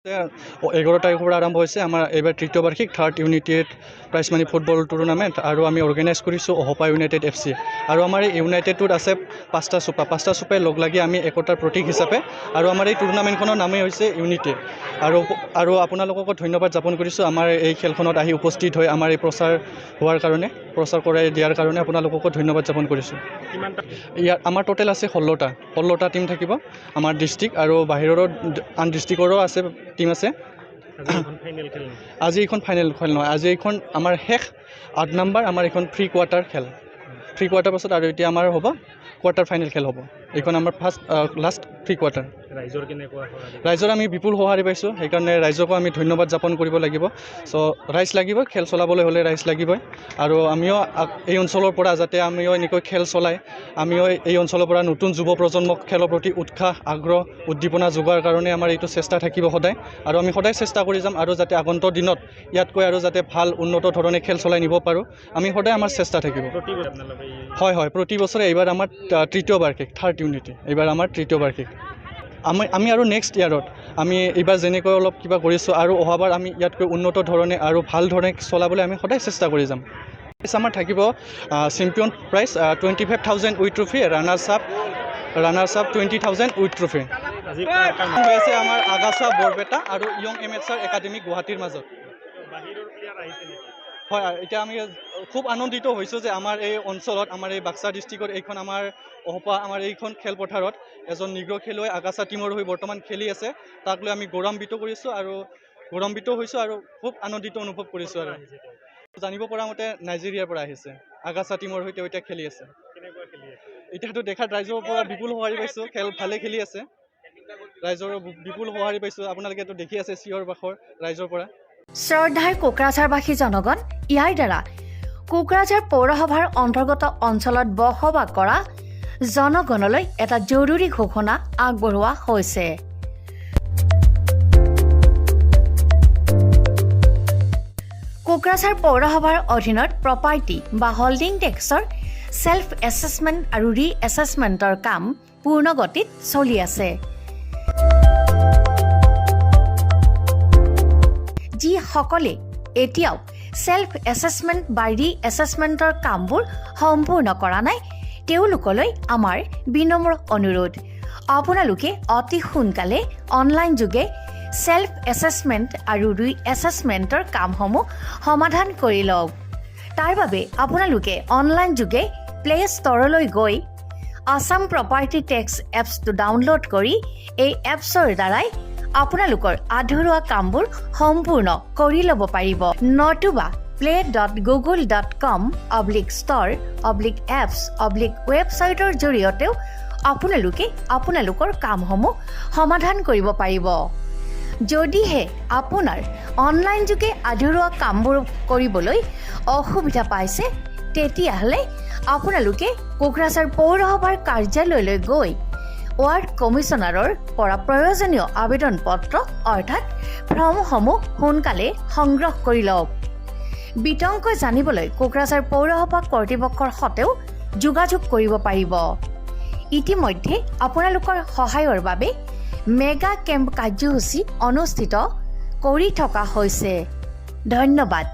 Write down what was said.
11 তাৰিখৰ পৰা আৰম্ভ হৈছে আমাৰ এইবাৰ তৃতীয় বাৰ্ষিক third united prize money football tournament আৰু আমি অৰ্গেনাইজ কৰিছোঁ অহপা ইউনাইটেড FC আৰু আমাৰ এই ইউনাইটেডটোত আছে পাঁচটা চুপাই লগ লাগি আমি একতাৰ প্ৰতীক হিচাপে আৰু আমাৰ এই টুৰ্ণামেণ্টখনৰ নামেই হৈছে ইউনিটি আৰু আপোনালোককো ধন্যবাদ জ্ঞাপন কৰিছোঁ আমাৰ এই খেলখনত আহি উপস্থিত হৈ আমাৰ এই প্ৰচাৰ কৰাই দিয়াৰ কাৰণে আপোনালোককো ধন্যবাদ জ্ঞাপন কৰিছোঁ। ইয়াত আমাৰ টোটেল আছে 16টা টিম থাকিব আমাৰ ডিষ্ট্ৰিক্ট আৰু বাহিৰৰো আন ডিষ্ট্ৰিক্টৰো আছে টিম আছে। আজি এইখন ফাইনেল খেল নহয়, আজি এইখন আমাৰ শেষ 8 নম্বৰ আমাৰ এইখন প্ৰি কোৱাৰ্টাৰ খেল। প্ৰি কোৱাৰ্টাৰ পাছত আৰু এতিয়া আমাৰ হ'ব কোৱাৰ্টাৰ ফাইনেল খেল হ'ব। এইখন আমাৰ লাষ্ট প্ৰি কোৱাৰ্টাৰ। ৰাইজৰ আমি বিপুল সঁহাৰি পাইছোঁ, সেইকাৰণে ৰাইজকো আমি ধন্যবাদ জ্ঞাপন কৰিব লাগিব। চ' ৰাইজ লাগিব, খেল চলাবলৈ হ'লে ৰাইজ লাগিবই আৰু আমিও এই অঞ্চলৰ পৰা যাতে আমিও এনেকৈ খেল চলাই আমিও এই অঞ্চলৰ পৰা নতুন যুৱ প্ৰজন্মক খেলৰ প্ৰতি উৎসাহ আগ্ৰহ উদ্দীপনা যোগোৱাৰ কাৰণে আমাৰ এইটো চেষ্টা থাকিব সদায় আৰু আমি সদায় চেষ্টা কৰি যাম আৰু যাতে আগন্তুক দিনত ইয়াতকৈ আৰু যাতে ভাল উন্নত ধৰণে খেল চলাই নিব পাৰোঁ আমি সদায় আমাৰ চেষ্টা থাকিব। হয় প্ৰতি বছৰে এইবাৰ আমাৰ তৃতীয় বাৰ্ষিক থাৰ্ড ইউনিটি এইবাৰ আমাৰ তৃতীয় বাৰ্ষিক। আমি আৰু নেক্সট ইয়াৰত আমি এইবাৰ যেনেকৈ অলপ কিবা কৰিছোঁ আৰু অহাবাৰ আমি ইয়াতকৈ উন্নত ধৰণে আৰু ভাল ধৰণে চলাবলৈ আমি সদায় চেষ্টা কৰি যাম। আমাৰ থাকিব champion prize 25,000 with trophy, runners up 20,000 with trophy. হৈ আছে আমাৰ আগাছা বৰপেটা আৰু ইয়ং এমেচাৰ একাডেমি গুৱাহাটীৰ মাজত। হয়, এতিয়া আমি খুব আনন্দিত হৈছোঁ যে আমাৰ এই অঞ্চলত আমাৰ এই বাক্সা ডিষ্ট্ৰিক্টত এইখন আমাৰ অহপা আমাৰ এইখন খেলপথাৰত এজন নিগ্ৰ খেলুৱৈ আগাছা টীমৰ হৈ বৰ্তমান খেলি আছে। তাক লৈ আমি গৌৰৱান্বিত হৈছোঁ আৰু খুব আনন্দিত অনুভৱ কৰিছোঁ। আৰু জানিব পৰা মতে নাইজেৰিয়াৰ পৰা আহিছে, আগাছা টীমৰ হৈ তেওঁ এতিয়া খেলি আছে। এতিয়াতো দেখাত ৰাইজৰ পৰা বিপুল সঁহাৰি পাইছোঁ, খেল ভালে খেলি আছে, ৰাইজৰ বিপুল সঁহাৰি পাইছোঁ। আপোনালোকেতো দেখি আছে চিঞৰ বাখৰ ৰাইজৰ পৰা। শ্ৰদ্ধাৰ কোকৰাঝাৰবাসী জনগণ, ইয়াৰ দ্বাৰা কোকৰাঝাৰ পৌৰসভাৰ অন্তৰ্গত অঞ্চলত বসবাস কৰা জনগণলৈ এটা জৰুৰী ঘোষণা আগবঢ়োৱা হৈছে। কোকৰাঝাৰ পৌৰসভাৰ অধীনত প্ৰপাৰ্টি বা হল্ডিং টেক্সৰ ছেল্ফ এছেছমেণ্ট আৰু ৰি এছেছমেণ্টৰ কাম পূৰ্ণ গতিত চলি আছে। যিসকলে এতিয়াও ছেল্ফ এছেছমেণ্ট বা ৰি এছেছমেণ্টৰ কামবোৰ সম্পূৰ্ণ কৰা নাই তেওঁলোকলৈ আমাৰ বিনম্ৰ অনুৰোধ, আপোনালোকে অতি সোনকালে অনলাইন যোগে ছেল্ফ এছেছমেণ্ট আৰু ৰি এছেছমেণ্টৰ কামসমূহ সমাধান কৰি লওক। তাৰ বাবে আপোনালোকে অনলাইন যোগে প্লে ষ্ট'ৰলৈ গৈ আছাম প্ৰপাৰ্টি টেক্স এপছটো ডাউনলোড কৰি এই এপছৰ দ্বাৰাই আপোনালোকৰ আধৰুৱা কামবোৰ সম্পূৰ্ণ কৰি ল'ব পাৰিব। নতুবা play.google.com/store/apps/ৱেবছাইটৰ জৰিয়তেও আপোনালোকে আপোনালোকৰ কামসমূহ সমাধান কৰিব পাৰিব। যদিহে আপোনাৰ অনলাইন যোগে আধৰুৱা কামবোৰ কৰিবলৈ অসুবিধা পাইছে তেতিয়াহ'লে আপোনালোকে কোকৰাঝাৰ পৌৰসভাৰ কাৰ্যালয়লৈ গৈ ৱাৰ্ড কমিছনাৰৰ পৰা প্ৰয়োজনীয় আবেদন পত্ৰ অৰ্থাৎ ফৰ্মসমূহ সোনকালে সংগ্ৰহ কৰি লওক। বিতংকৈ জানিবলৈ কোকৰাঝাৰ পৌৰসভা কৰ্তৃপক্ষৰ সৈতেও যোগাযোগ কৰিব পাৰিব। ইতিমধ্যে আপোনালোকৰ সহায়ৰ বাবে মেগা কেম্প কাৰ্যসূচী অনুষ্ঠিত কৰি থকা হৈছে। ধন্যবাদ।